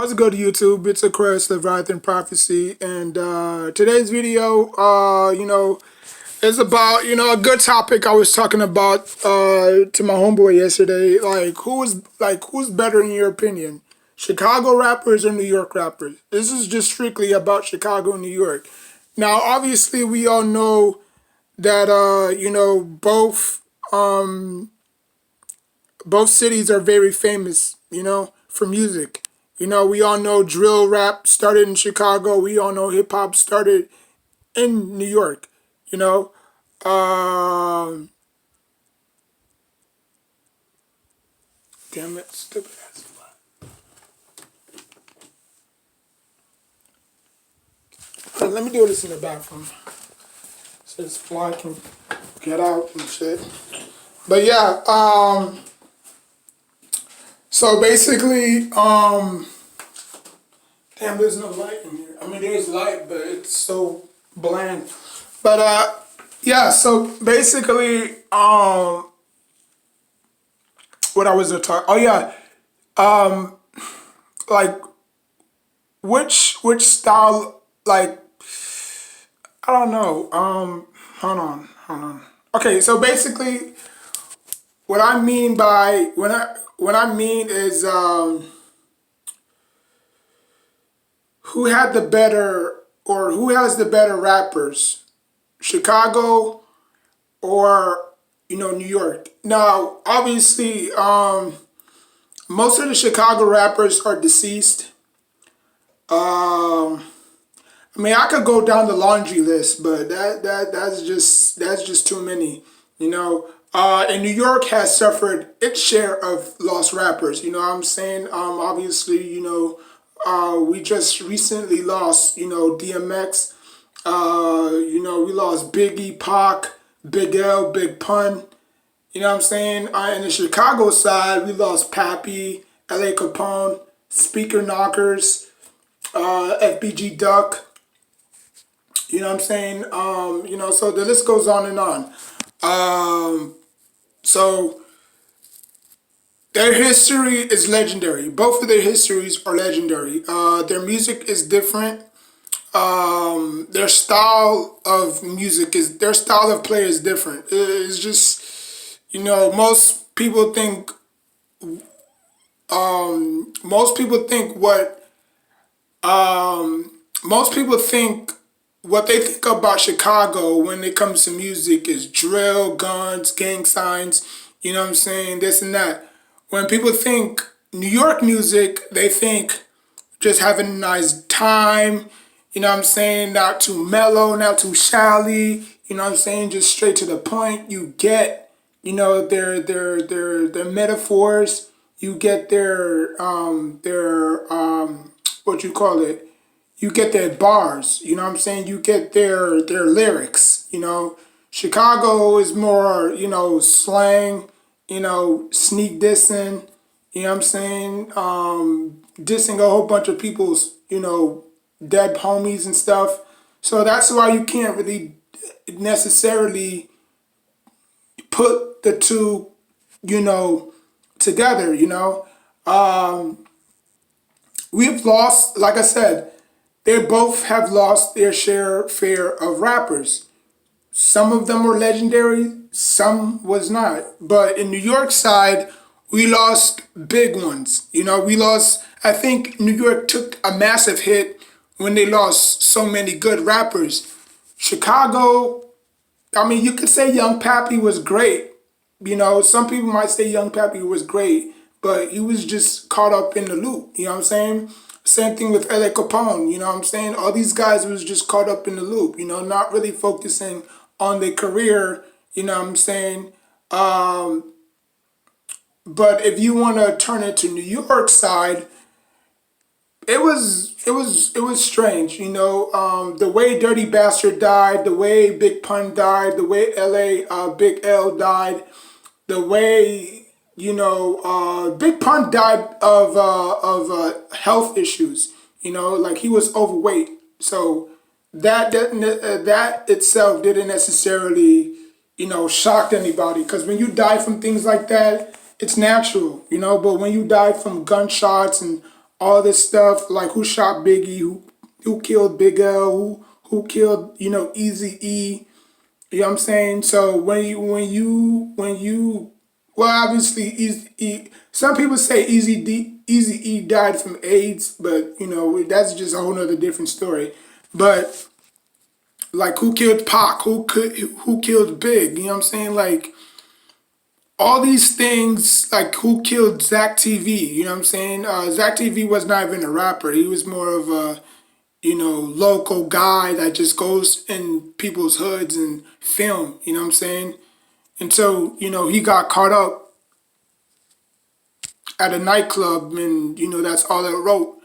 What's good, YouTube? It's Aquarius Leviathan Prophecy, and today's video, is about a good topic I was talking about to my homeboy yesterday. Who's better in your opinion, Chicago rappers or New York rappers? This is just strictly about Chicago and New York. Now, obviously, we all know that both cities are very famous, for music. We all know drill rap started in Chicago. We all know hip hop started in New York. You know, um, damn it, stupid ass fly. Let me do this in the bathroom so this fly can get out and shit. But yeah, so basically, damn, there's no light in here. I mean, there's light, but it's so bland. But yeah. So basically, what I was talking. Oh yeah, like which style? Like I don't know. Hold on. Okay, so basically, what I mean by what I mean is who had the better or who has the better rappers, Chicago or New York. Now, obviously, most of the Chicago rappers are deceased. I mean, I could go down the laundry list, but that's just too many. And New York has suffered its share of lost rappers. You know what I'm saying? Obviously, we just recently lost, DMX. We lost Biggie, Pac, Big L, Big Pun. You know what I'm saying? In the Chicago side, we lost Pappy, L.A. Capone, Speaker Knockers, FBG Duck. You know what I'm saying? So the list goes on and on. So their history is legendary. Both of their histories are legendary. Their music is different. Their style of music is their style of play is different. It's just most people think most people think what most people think what they think about Chicago when it comes to music is drill, guns, gang signs, you know what I'm saying, this and that. When people think New York music, they think just having a nice time, you know what I'm saying, not too mellow, not too shally, you know what I'm saying, just straight to the point. You get, their metaphors, you get their what you call it, you get their bars, you know what I'm saying? You get their lyrics. Chicago is more, slang, sneak dissing, you know what I'm saying? Dissing a whole bunch of people's, dead homies and stuff. So that's why you can't really necessarily put the two, together. We've lost, like I said, they both have lost their fair of rappers. Some of them were legendary, some was not. But in New York side, we lost big ones. We lost, I think New York took a massive hit when they lost so many good rappers. Chicago, I mean, you could say Young Pappy was great. Some people might say Young Pappy was great, but he was just caught up in the loop. You know what I'm saying? Same thing with L.A. Capone. You know what I'm saying? All these guys was just caught up in the loop. Not really focusing on their career. You know what I'm saying? But if you want to turn it to New York side, it was strange. The way Dirty Bastard died, the way Big Pun died, the way L.A. Big L died, the way Big Pun died of health issues. Like he was overweight, so that itself didn't necessarily shock anybody. Because when you die from things like that, it's natural. But when you die from gunshots and all this stuff, like who shot Biggie, who killed Big L, who killed, Easy E. You know what I'm saying? So when you well, obviously Easy E, some people say Easy E died from AIDS, but that's just a whole nother different story. But like who killed Pac, who killed Big, you know what I'm saying? Like all these things, like who killed Zach TV, you know what I'm saying? Zach TV was not even a rapper. He was more of a, local guy that just goes in people's hoods and film, you know what I'm saying? And so, he got caught up at a nightclub and, that's all it wrote.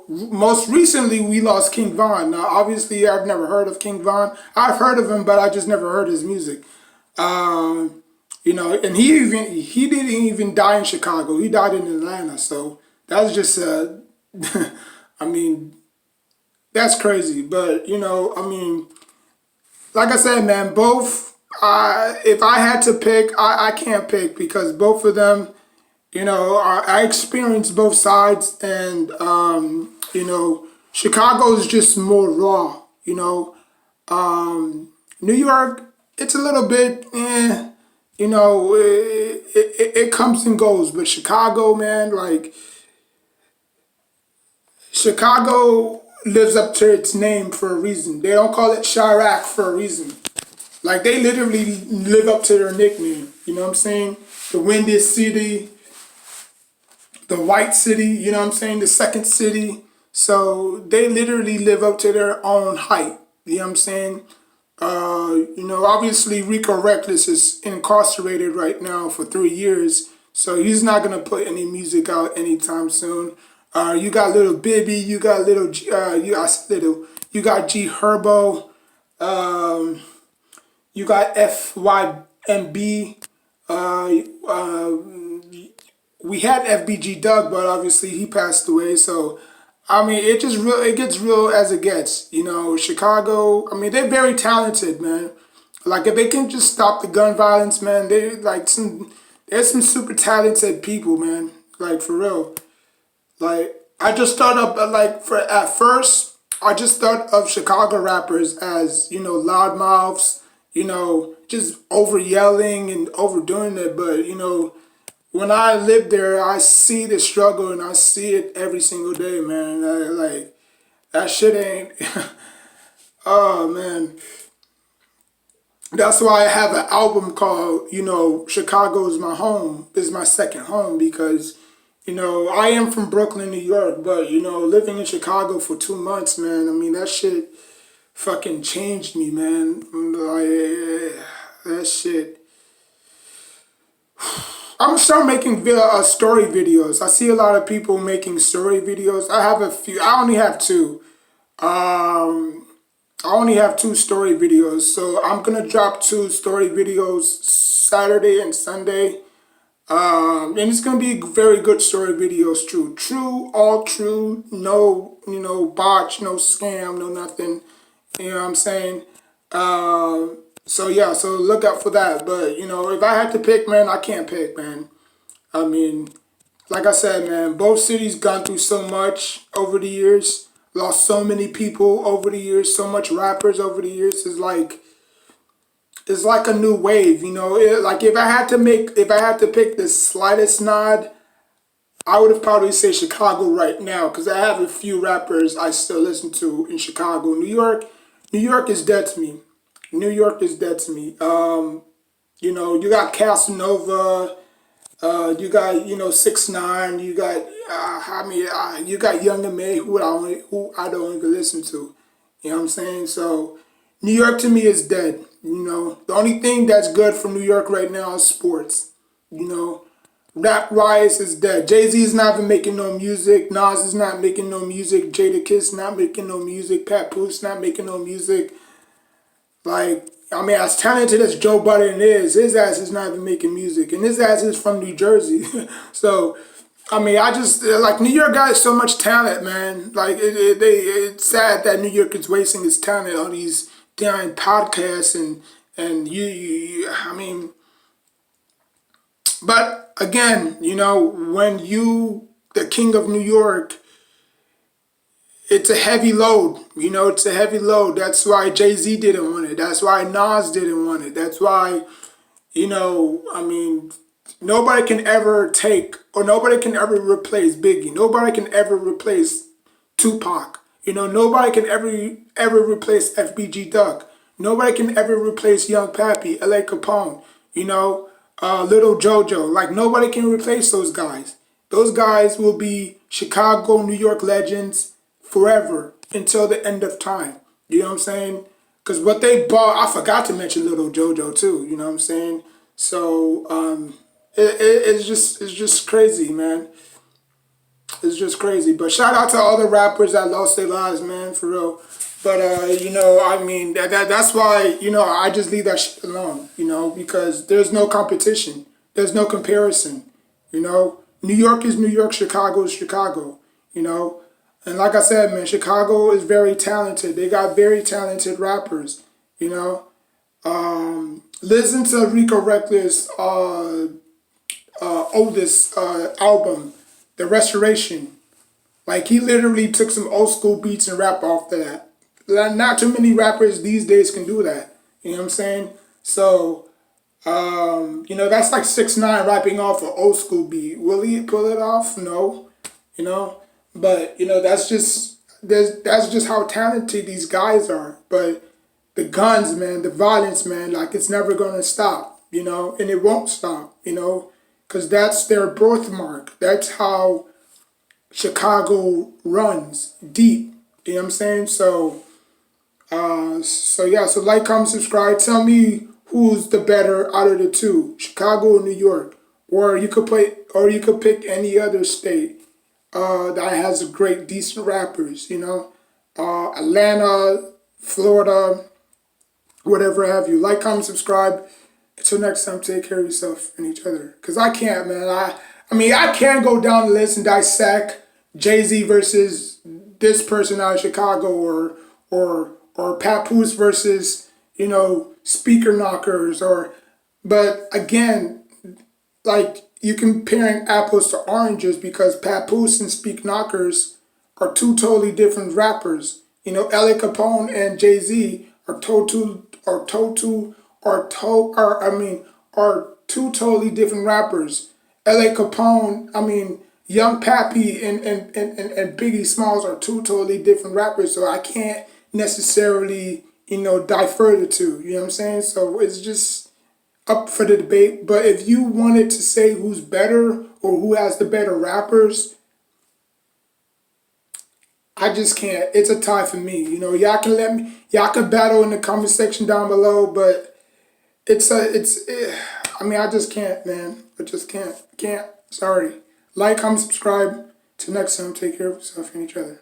Most recently we lost King Von. Now, obviously, I've never heard of King Von. I've heard of him, but I just never heard his music. Um, and he didn't even die in Chicago. He died in Atlanta. So that's just, I mean, that's crazy. But like I said, man, both. If I had to pick, I can't pick because both of them, I experienced both sides, and Chicago is just more raw. New York, it's a little bit, it comes and goes, but Chicago, man, like Chicago lives up to its name for a reason. They don't call it Chirac for a reason. Like they literally live up to their nickname. You know what I'm saying? The Windy City, the White City, you know what I'm saying? The Second City. So they literally live up to their own hype. You know what I'm saying? Obviously Rico Reckless is incarcerated right now for 3 years. So he's not gonna put any music out anytime soon. You got Little Bibby, you got you got G Herbo, um, you got FYMB. Uh, uh, we had FBG Doug, but obviously he passed away. So, I mean, it gets real as it gets. Chicago. I mean, they're very talented, man. Like if they can just stop the gun violence, man, there's some super talented people, man. Like for real. Like I just thought of like for at first I just thought of Chicago rappers as loudmouths, just over yelling and overdoing it. But when I live there, I see the struggle and I see it every single day, man. Like that shit ain't. Oh man, that's why I have an album called Chicago is my home, is my second home because. I am from Brooklyn, New York, but living in Chicago for 2 months, man. I mean, that shit fucking changed me, man. Like that shit. I'm start making story videos. I see a lot of people making story videos. I have a few. I only have two. Um, I only have two story videos, so I'm gonna drop two story videos Saturday and Sunday. And it's gonna be very good story videos, true, all true, no, botch, no scam, no nothing. You know what I'm saying? So yeah, so look out for that. But if I had to pick, man, I can't pick, man. I mean, like I said, man, both cities gone through so much over the years, lost so many people over the years, so much rappers over the years. It's like a new wave, like if I had to pick the slightest nod, I would have probably say Chicago right now because I have a few rappers I still listen to in Chicago. New York is dead to me. New York is dead to me. You got Casanova, you got 6ix9ine, you got you got Young and May who I don't even listen to. You know what I'm saying? So New York to me is dead. The only thing that's good from New York right now is sports. Rap Riot is dead. Jay-Z is not even making no music. Nas is not making no music. Jadakiss not making no music. Papoose not making no music. Like, I mean, as talented as Joe Budden is, his ass is not even making music. And his ass is from New Jersey. So, I mean, I just, like, New York got so much talent, man. Like, it's sad that New York is wasting its talent on these damn podcasts and I mean, but again, when you the king of New York, it's a heavy load. You know, it's a heavy load. That's why Jay-Z didn't want it. That's why Nas didn't want it. That's why, you know, I mean, nobody can ever take or nobody can ever replace Biggie. Nobody can ever replace Tupac. You know, nobody can ever replace FBG Duck. Nobody can ever replace Young Pappy, L.A. Capone. You know, Little JoJo. Like nobody can replace those guys. Those guys will be Chicago, New York legends forever until the end of time. You know what I'm saying? Because what they bought, I forgot to mention Little JoJo too. You know what I'm saying? So it's just crazy, man. It's just crazy. But shout out to all the rappers that lost their lives, man, for real. But you know, I mean that's why, you know, I just leave that shit alone, you know, because there's no competition. There's no comparison. You know? New York is New York, Chicago is Chicago, you know. And like I said, man, Chicago is very talented. They got very talented rappers, you know. Listen to Rico Reckless oldest album, The Restoration. Like he literally took some old school beats and rap off of that. Not too many rappers these days can do that. You know what I'm saying? So, you know, that's like 6ix9ine rapping off an old school beat. Will he pull it off? No. You know? But, you know, that's just how talented these guys are. But the guns, man, the violence, man, like it's never gonna stop, you know, and it won't stop, you know, because that's their birthmark. That's how Chicago runs deep. You know what I'm saying? So yeah, so like, comment, subscribe. Tell me who's the better out of the two, Chicago or New York, or you could pick any other state that has great, decent rappers. You know, Atlanta, Florida, whatever have you. Like, comment, subscribe. Until next time, take care of yourself and each other. Cause I can't, man. I mean, I can't go down the list and dissect Jay-Z versus this person out of Chicago, or Papoose versus, you know, Speaker Knockers, but again, like you comparing apples to oranges because Papoose and Speak Knockers are two totally different rappers. You know, L.A. Capone and Jay-Z are are two totally different rappers. L.A. Capone, I mean, Young Pappy and Biggie Smalls are two totally different rappers, so I can't necessarily, you know, differ the two. You know what I'm saying? So it's just up for the debate. But if you wanted to say who's better or who has the better rappers, I just can't. It's a tie for me. You know, y'all can battle in the comment section down below, but I mean, I just can't, man. I just can't. Sorry. Like, comment, subscribe. Till next time, take care of yourself and each other.